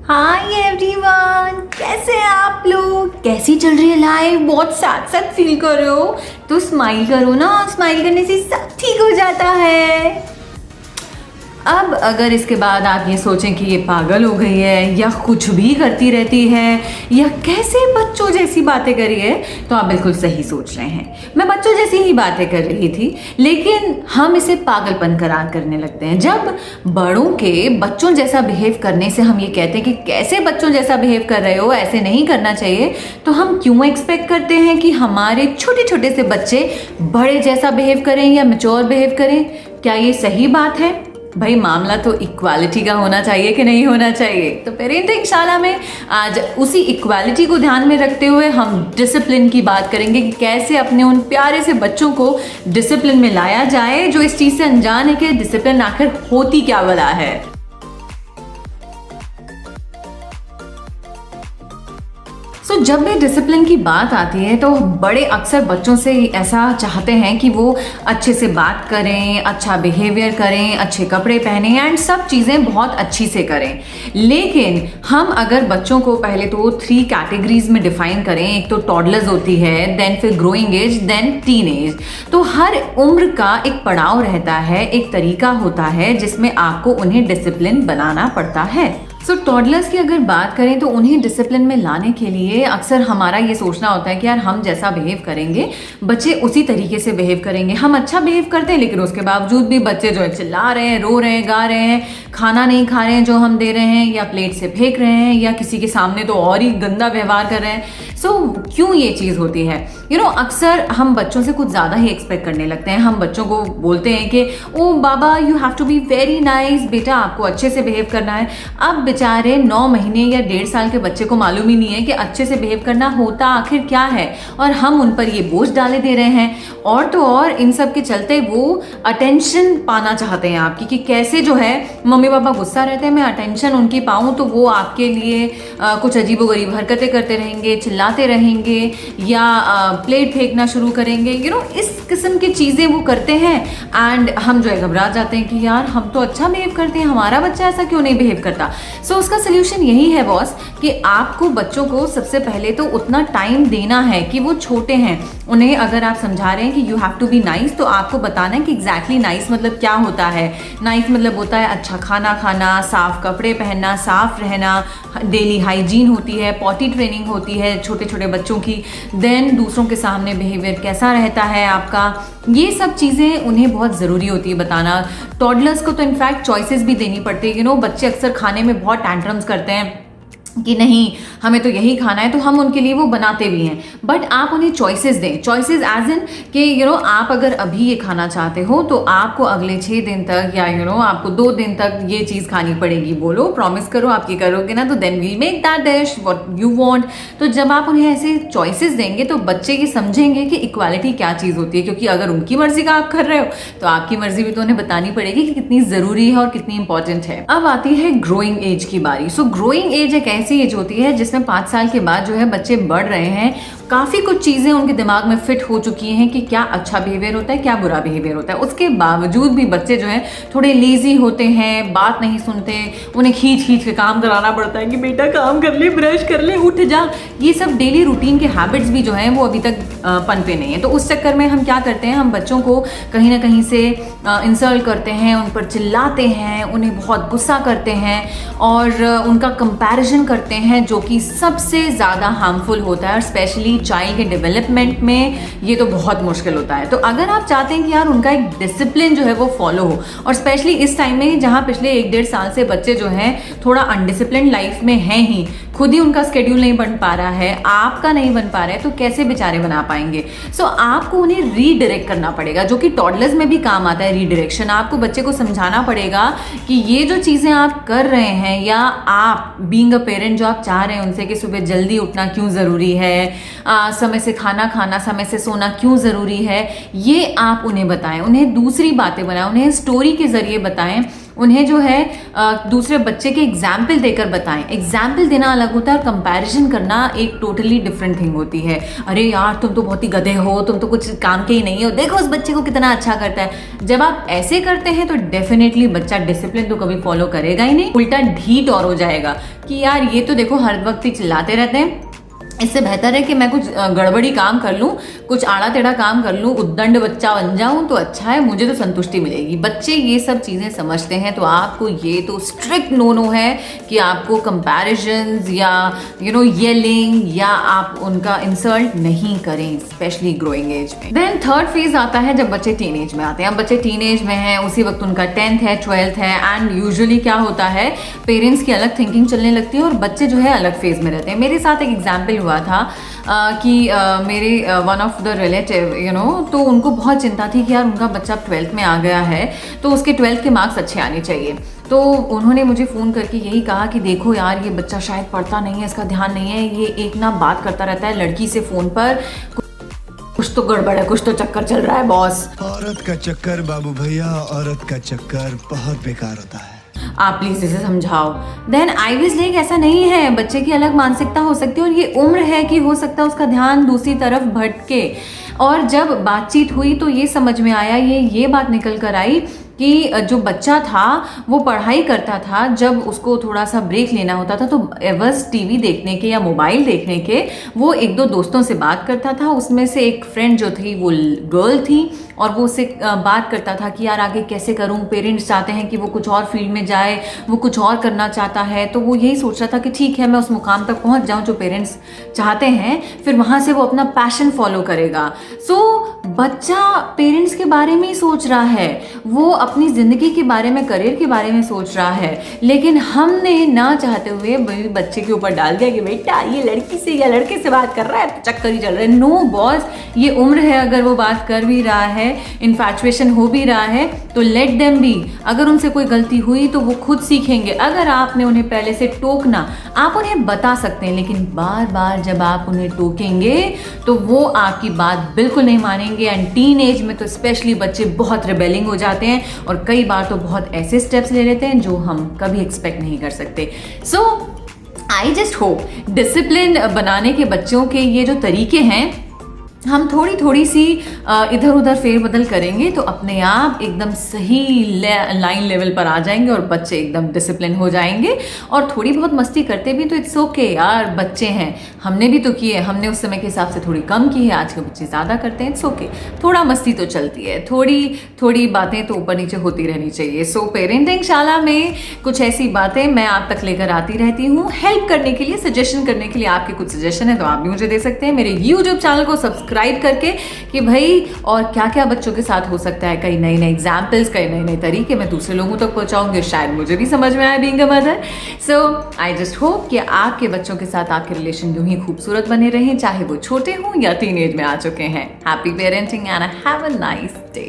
Hi everyone, कैसे हैं आप लोग? कैसी चल रही है लाइफ? बहुत सैड सैड फील कर रहे हो तो स्माइल करो ना। स्माइल करने से सब ठीक हो जाता है। अब अगर इसके बाद आप ये सोचें कि ये पागल हो गई है या कुछ भी करती रहती है या कैसे बच्चों जैसी बातें कर रही है, तो आप बिल्कुल सही सोच रहे हैं। मैं बच्चों जैसी ही बातें कर रही थी, लेकिन हम इसे पागलपन करार करने लगते हैं। जब बड़ों के बच्चों जैसा बिहेव करने से हम ये कहते हैं कि कैसे बच्चों जैसा बिहेव कर रहे हो, ऐसे नहीं करना चाहिए, तो हम क्यों एक्सपेक्ट करते हैं कि हमारे छोटे छोटे से बच्चे बड़े जैसा बिहेव करें या मैच्योर बिहेव करें? क्या ये सही बात है? भाई मामला तो इक्वालिटी का होना चाहिए कि नहीं होना चाहिए। तो पेरेंटिंग शाला में आज उसी इक्वालिटी को ध्यान में रखते हुए हम डिसिप्लिन की बात करेंगे कि कैसे अपने उन प्यारे से बच्चों को डिसिप्लिन में लाया जाए जो इस चीज़ से अनजान है कि डिसिप्लिन आखिर होती क्या वाला है। जब भी डिसिप्लिन की बात आती है तो बड़े अक्सर बच्चों से ऐसा चाहते हैं कि वो अच्छे से बात करें, अच्छा बिहेवियर करें, अच्छे कपड़े पहने एंड सब चीज़ें बहुत अच्छी से करें। लेकिन हम अगर बच्चों को पहले तो 3 कैटेगरीज में डिफाइन करें, एक तो टॉडलर्स होती है, देन फिर growing age, then teen age. तो हर उम्र का एक पड़ाव रहता है, एक तरीका होता है जिसमें आपको उन्हें डिसिप्लिन बनाना पड़ता है। टॉडलर्स की अगर बात करें तो उन्हें डिसिप्लिन में लाने के लिए अक्सर हमारा ये सोचना होता है कि यार हम जैसा बिहेव करेंगे बच्चे उसी तरीके से बिहेव करेंगे। हम अच्छा बिहेव करते हैं लेकिन उसके बावजूद भी बच्चे जो है चिल्ला रहे हैं, रो रहे हैं, गा रहे हैं, खाना नहीं खा रहे हैं जो हम दे रहे हैं, या प्लेट से फेंक रहे हैं, या किसी के सामने तो और ही गंदा व्यवहार कर रहे हैं। क्यों ये चीज़ होती है? अक्सर हम बच्चों से कुछ ज़्यादा ही एक्सपेक्ट करने लगते हैं। हम बच्चों को बोलते हैं कि ओ बाबा you have to be very nice, बेटा आपको अच्छे से बिहेव करना है। अब बेचारे 9 महीने या 1.5 साल के बच्चे को मालूम ही नहीं है कि अच्छे से बिहेव करना होता आखिर क्या है, और हम उन पर ये बोझ डाले दे रहे हैं। और तो और इन सब के चलते वो अटेंशन पाना चाहते हैं आपकी, कि कैसे जो है मम्मी पापा गुस्सा रहते हैं, मैं अटेंशन उनकी पाऊँ, तो वो आपके लिए कुछ अजीबोगरीब हरकतें करते रहेंगे, चिल्लाते रहेंगे या प्लेट फेंकना शुरू करेंगे। इस किस्म की चीज़ें वो करते हैं एंड हम जो है घबरा जाते हैं कि यार हम तो अच्छा बिहेव करते हैं, हमारा बच्चा ऐसा क्यों नहीं बिहेव करता। उसका सोल्यूशन यही है बॉस कि आपको बच्चों को सबसे पहले तो उतना टाइम देना है कि वो छोटे हैं। उन्हें अगर आप समझा रहे हैं कि you have to be nice, तो आपको बताना है कि एग्जैक्टली नाइस मतलब क्या होता है। नाइस मतलब होता है अच्छा खाना खाना, साफ कपड़े पहनना, साफ रहना, डेली हाइजीन होती है, पॉटी ट्रेनिंग होती है छोटे छोटे बच्चों की, देन दूसरों के सामने बिहेवियर कैसा रहता है आपका। ये सब चीज़ें उन्हें बहुत ज़रूरी होती है बताना। टॉडलर्स को तो इनफैक्ट चॉइसेस भी देनी पड़ती है। बच्चे अक्सर खाने में बहुत टैंट्रम्स करते हैं कि नहीं हमें तो यही खाना है, तो हम उनके लिए वो बनाते भी हैं, बट आप उन्हें चॉइसेस दें। चॉइसेस एज इन कि आप अगर अभी ये खाना चाहते हो तो आपको अगले 6 दिन तक या आपको 2 दिन तक ये चीज़ खानी पड़ेगी। बोलो, प्रॉमिस करो, आप ये करोगे ना तो then we'll make that dish what you want. तो जब आप उन्हें ऐसे चॉइसेस देंगे तो बच्चे ये समझेंगे कि इक्वालिटी क्या चीज़ होती है, क्योंकि अगर उनकी मर्जी का आप कर रहे हो तो आपकी मर्जी भी तो उन्हें बतानी पड़ेगी कि कितनी ज़रूरी है और कितनी इंपॉर्टेंट है। अब आती है ग्रोइंग एज की बारी। ग्रोइंग एज एक ऐसी एज होती है जिसमें 5 साल के बाद जो है बच्चे बढ़ रहे हैं, काफ़ी कुछ चीज़ें उनके दिमाग में फिट हो चुकी हैं कि क्या अच्छा बिहेवियर होता है, क्या बुरा बिहेवियर होता है। उसके बावजूद भी बच्चे जो हैं थोड़े लेजी होते हैं, बात नहीं सुनते, उन्हें खींच खींच के काम कराना पड़ता है कि बेटा काम कर ले, ब्रश कर ले, उठ जा। ये सब डेली रूटीन के हैबिट्स भी जो हैं वो अभी तक पनपे नहीं है। तो उस चक्कर में हम क्या करते हैं, हम बच्चों को कहीं ना कहीं से इंसल्ट करते हैं, उन पर चिल्लाते हैं, उन्हें बहुत गुस्सा करते हैं और उनका कंपैरिजन करते हैं, जो कि सबसे ज़्यादा हार्मफुल होता है। और स्पेशली चाइल्ड के डेवलपमेंट में ये तो बहुत मुश्किल होता है। तो अगर आप चाहते हैं कि यार उनका एक डिसिप्लिन जो है वो फॉलो हो, और स्पेशली इस टाइम में जहाँ पिछले 1-1.5 साल से बच्चे जो हैं थोड़ा अनडिसिप्लिन लाइफ में हैं ही, खुद ही उनका स्केड्यूल नहीं बन पा रहा है, आपका नहीं बन पा रहा है, तो कैसे बेचारे बना पाएंगे। आपको उन्हें रीडायरेक्ट करना पड़ेगा, जो कि टॉडलर्स में भी काम आता है रीडायरेक्शन। आपको बच्चे को समझाना पड़ेगा कि ये जो चीज़ें आप कर रहे हैं, या आप बीइंग अ पेरेंट जो आप चाह रहे हैं उनसे कि सुबह जल्दी उठना क्यों ज़रूरी है, समय से खाना खाना, समय से सोना क्यों ज़रूरी है, ये आप उन्हें बताएं। उन्हें दूसरी बातें बनाएं, उन्हें स्टोरी के ज़रिए बताएं, उन्हें जो है दूसरे बच्चे के एग्जाम्पल देकर बताएं। एग्जाम्पल देना अलग होता है और कंपैरिजन करना एक टोटली डिफरेंट थिंग होती है। अरे यार तुम तो बहुत ही गधे हो, तुम तो कुछ काम के ही नहीं हो, देखो उस बच्चे को कितना अच्छा करता है। जब आप ऐसे करते हैं तो डेफिनेटली बच्चा डिसिप्लिन तो कभी फॉलो करेगा ही नहीं, उल्टा ढीठ और हो जाएगा कि यार ये तो देखो हर वक्त ही चिल्लाते रहते हैं, इससे बेहतर है कि मैं कुछ गड़बड़ी काम कर लूँ, कुछ आड़ा टेढ़ा काम कर लूँ, उद्दंड बच्चा बन जाऊँ तो अच्छा है, मुझे तो संतुष्टि मिलेगी। बच्चे ये सब चीज़ें समझते हैं, तो आपको ये तो स्ट्रिक्ट नो है कि आपको कंपैरिजन्स या येलिंग या आप उनका इंसल्ट नहीं करें, स्पेशली ग्रोइंग एज में। देन थर्ड फेज आता है जब बच्चे टीन एज में आते हैं। अब बच्चे टीन एज में हैं, उसी वक्त उनका 10th है, 12th है, एंड यूजुअली क्या होता है, पेरेंट्स की अलग थिंकिंग चलने लगती है और बच्चे जो है अलग फेज में रहते हैं। मेरे साथ एक एग्जाम्पल हुआ था कि मेरे वन ऑफ द रिलेटिव तो उनको बहुत चिंता थी कि यार उनका बच्चा 12th में आ गया है तो उसके 12th के मार्क्स अच्छे आने चाहिए। तो उन्होंने मुझे फ़ोन करके यही कहा कि देखो यार ये बच्चा शायद पढ़ता नहीं है, इसका ध्यान नहीं है, ये एक ना बात करता रहता है लड़की से फ़ोन पर, कुछ तो गड़बड़ है, कुछ तो चक्कर चल रहा है बॉस। औरत का चक्कर बाबू भैया, औरत का चक्कर बहुत बेकार होता है, आप प्लीज इसे समझाओ। देन आई विज लाइक ऐसा नहीं है, बच्चे की अलग मानसिकता हो सकती है और ये उम्र है कि हो सकता है उसका ध्यान दूसरी तरफ भटके। और जब बातचीत हुई तो ये समझ में आया, ये बात निकल कर आई कि जो बच्चा था वो पढ़ाई करता था, जब उसको थोड़ा सा ब्रेक लेना होता था तो बस टीवी देखने के या मोबाइल देखने के वो एक दो दोस्तों से बात करता था। उसमें से एक फ्रेंड जो थी वो गर्ल थी और वो उससे बात करता था कि यार आगे कैसे करूं, पेरेंट्स चाहते हैं कि वो कुछ और फील्ड में जाए, वो कुछ और करना चाहता है। तो वो यही सोच रहा था कि ठीक है मैं उस मुकाम तक पहुंच जाऊं जो पेरेंट्स चाहते हैं, फिर वहां से वो अपना पैशन फॉलो करेगा। सो बच्चा पेरेंट्स के बारे में ही सोच रहा है, वो अपनी ज़िंदगी के बारे में, करियर के बारे में सोच रहा है, लेकिन हमने ना चाहते हुए बच्चे के ऊपर डाल दिया कि बेटा ये लड़की से या लड़के से बात कर रहा है तो चक्कर ही चल रहा है। नो बॉस, ये उम्र है, अगर वो बात कर भी रहा है, इन्फैचुएशन हो भी रहा है तो लेट देम बी। अगर उनसे कोई गलती हुई तो वो खुद सीखेंगे। अगर आपने उन्हें पहले से टोकना, आप उन्हें बता सकते हैं, लेकिन बार बार जब आप उन्हें टोकेंगे तो वो आपकी बात बिल्कुल नहीं मानेंगे। एंड टीन एज में तो स्पेशली बच्चे बहुत रिबेलिंग हो जाते हैं और कई बार तो बहुत ऐसे स्टेप्स ले लेते हैं जो हम कभी एक्सपेक्ट नहीं कर सकते। सो आई जस्ट होप डिसिप्लिन बनाने के बच्चों के ये जो तरीके हैं हम थोड़ी थोड़ी सी इधर उधर फेरबदल करेंगे तो अपने आप एकदम सही लाइन लेवल पर आ जाएंगे और बच्चे एकदम डिसिप्लिन हो जाएंगे। और थोड़ी बहुत मस्ती करते भी तो इट्स ओके यार, बच्चे हैं, हमने भी तो की है, हमने उस समय के हिसाब से थोड़ी कम की है, आज के बच्चे ज़्यादा करते हैं, इट्स ओके। थोड़ा मस्ती तो चलती है, थोड़ी बातें तो ऊपर नीचे होती रहनी चाहिए। सो पेरेंटिंग शाला में कुछ ऐसी बातें मैं आप तक लेकर आती रहती हूँ हेल्प करने के लिए, सजेशन करने के लिए। आपके कुछ सजेशन है तो आप भी मुझे दे सकते हैं मेरे यूट्यूब चैनल को सब्सक्राइब करके कि भाई और क्या क्या बच्चों के साथ हो सकता है, कई नए नए एग्जाम्पल्स, कई नए नए तरीके मैं दूसरे लोगों तक पहुंचाऊंगी, शायद मुझे भी समझ में आए being a mother. So I just hope कि आपके बच्चों के साथ आपके रिलेशन यूं ही खूबसूरत बने रहें, चाहे वो छोटे हों या टीन एज में आ चुके हैं। Happy parenting and have a nice day.